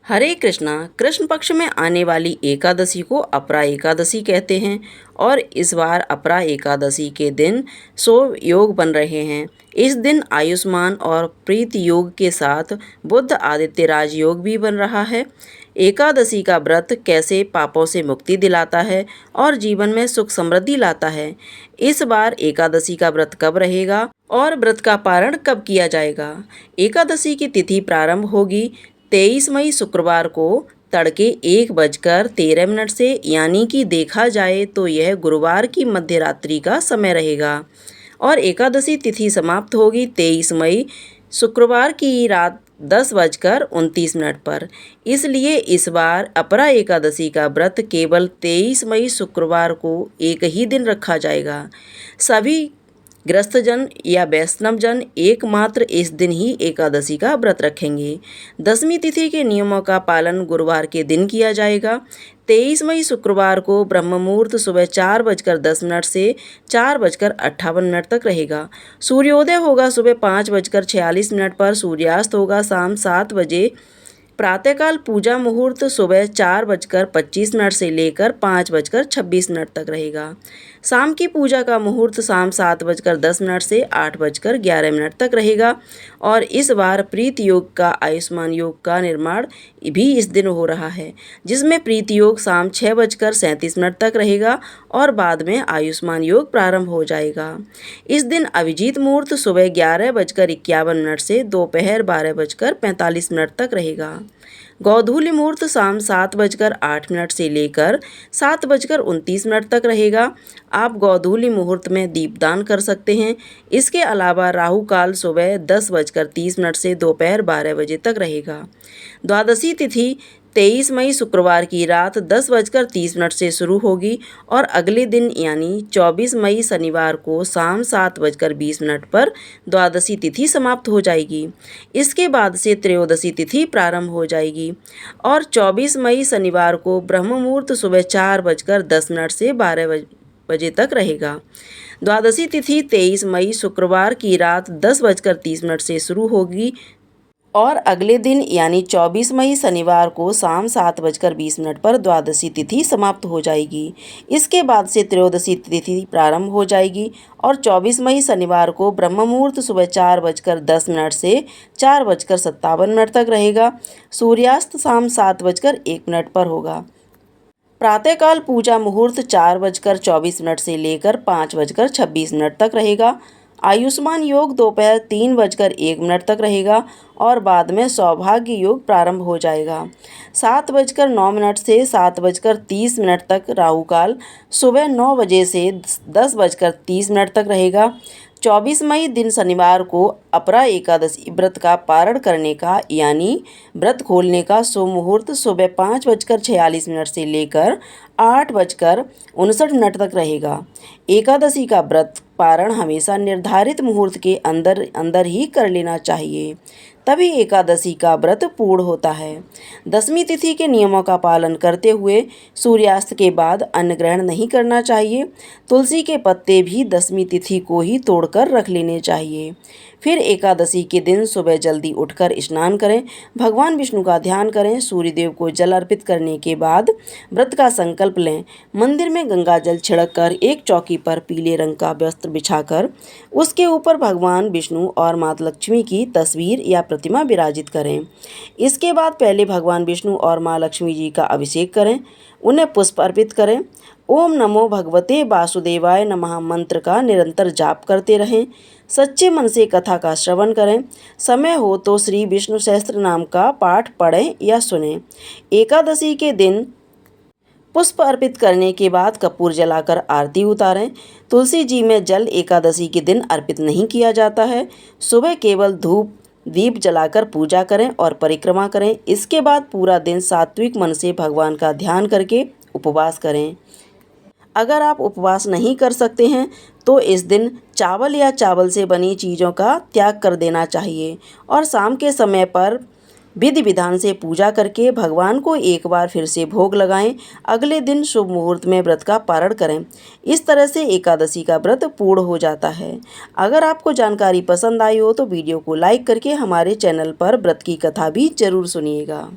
हरे कृष्णा। कृष्ण पक्ष में आने वाली एकादशी को अपरा एकादशी कहते हैं और इस बार अपरा एकादशी के दिन शुभ योग बन रहे हैं। इस दिन आयुष्मान और प्रीति योग के साथ बुध आदित्य राजयोग भी बन रहा है। एकादशी का व्रत कैसे पापों से मुक्ति दिलाता है और जीवन में सुख समृद्धि लाता है। इस बार एकादशी का व्रत कब रहेगा और व्रत का पारण कब किया जाएगा। एकादशी की तिथि प्रारंभ होगी 23 मई शुक्रवार को तड़के 1:13 से, यानी कि देखा जाए तो यह गुरुवार की मध्य रात्रि का समय रहेगा और एकादशी तिथि समाप्त होगी 23 मई शुक्रवार की रात 10:29 पर। इसलिए इस बार अपरा एकादशी का व्रत केवल 23 मई शुक्रवार को एक ही दिन रखा जाएगा। सभी गृहस्थजन या वैष्णवजन एकमात्र इस दिन ही एकादशी का व्रत रखेंगे। दशमी तिथि के नियमों का पालन गुरुवार के दिन किया जाएगा। 23 मई शुक्रवार को ब्रह्म मुहूर्त सुबह 4:10 से 4:58 तक रहेगा। सूर्योदय होगा सुबह 5:46 पर, सूर्यास्त होगा शाम 7 बजे। प्रातःकाल पूजा मुहूर्त सुबह 4:25 से लेकर 5:26 तक रहेगा। शाम की पूजा का मुहूर्त शाम 7:10 से 8:11 तक रहेगा और इस बार प्रीति योग का आयुष्मान योग का निर्माण भी इस दिन हो रहा है, जिसमें प्रीति योग शाम 6:37 तक रहेगा और बाद में आयुष्मान योग प्रारंभ हो जाएगा। इस दिन अभिजीत मुहूर्त सुबह 11:51 से दोपहर 12:45 तक रहेगा। गोधूली मुहूर्त शाम 7:08 से लेकर 7:29 तक रहेगा। आप गोधूली मुहूर्त में दीपदान कर सकते हैं। इसके अलावा राहु काल सुबह 10:30 से दोपहर 12 बजे तक रहेगा। द्वादशी तिथि 23 मई शुक्रवार की रात 10:30 से शुरू होगी और अगले दिन यानी 24 मई शनिवार को शाम 7:20 पर द्वादशी तिथि समाप्त हो जाएगी। इसके बाद से त्रयोदशी तिथि प्रारंभ हो जाएगी और 24 मई शनिवार को ब्रह्म मुहूर्त सुबह 4:10 से 12 बजे तक रहेगा। द्वादशी तिथि 23 मई शुक्रवार की रात 10:30 से शुरू होगी और अगले दिन यानी 24 मई शनिवार को शाम 7:20 पर द्वादशी तिथि समाप्त हो जाएगी। इसके बाद से त्रयोदशी तिथि प्रारंभ हो जाएगी और 24 मई शनिवार को ब्रह्म मुहूर्त सुबह 4:10 से 4:57 तक रहेगा। सूर्यास्त शाम 7:01 पर होगा। प्रातःकाल पूजा मुहूर्त 4:24 से लेकर 5:26 तक रहेगा। आयुष्मान योग दोपहर 3:01 तक रहेगा और बाद में सौभाग्य योग प्रारंभ हो जाएगा। 7:09 से 7:30 तक राहु काल, सुबह 9 बजे से 10:30 तक रहेगा। 24 मई दिन शनिवार को अपरा एकादशी व्रत का पारण करने का यानी व्रत खोलने का शुभ मुहूर्त सुबह 5:46 से लेकर 8:59 तक रहेगा। एकादशी का व्रत पारण हमेशा निर्धारित मुहूर्त के अंदर अंदर ही कर लेना चाहिए, तभी एकादशी का व्रत पूर्ण होता है। दशमी तिथि के नियमों का पालन करते हुए सूर्यास्त के बाद अन्न ग्रहण नहीं करना चाहिए। तुलसी के पत्ते भी दशमी तिथि को ही तोड़कर रख लेने चाहिए। फिर एकादशी के दिन सुबह जल्दी उठकर स्नान करें, भगवान विष्णु का ध्यान करें, सूर्यदेव को जल अर्पित करने के बाद व्रत का संकल्प लें। मंदिर में गंगा जल छिड़ककर एक चौकी पर पीले रंग का वस्त्र बिछाकर उसके ऊपर भगवान विष्णु और माता लक्ष्मी की तस्वीर या प्रतिमा विराजित करें। इसके बाद पहले भगवान विष्णु और माँ लक्ष्मी जी का अभिषेक करें, उन्हें पुष्प अर्पित करें। ओम नमो भगवते वासुदेवाय नमः मंत्र का निरंतर जाप करते रहें। सच्चे मन से कथा का श्रवण करें। समय हो तो श्री विष्णु सहस्त्र नाम का पाठ पढ़ें या सुनें। एकादशी के दिन पुष्प अर्पित करने के बाद कपूर जलाकर आरती उतारें। तुलसी जी में जल एकादशी के दिन अर्पित नहीं किया जाता है। सुबह केवल धूप दीप जलाकर पूजा करें और परिक्रमा करें। इसके बाद पूरा दिन सात्विक मन से भगवान का ध्यान करके उपवास करें। अगर आप उपवास नहीं कर सकते हैं तो इस दिन चावल या चावल से बनी चीज़ों का त्याग कर देना चाहिए और शाम के समय पर विधि विधान से पूजा करके भगवान को एक बार फिर से भोग लगाएं। अगले दिन शुभ मुहूर्त में व्रत का पारण करें। इस तरह से एकादशी का व्रत पूर्ण हो जाता है। अगर आपको जानकारी पसंद आई हो तो वीडियो को लाइक करके हमारे चैनल पर व्रत की कथा भी जरूर सुनिएगा।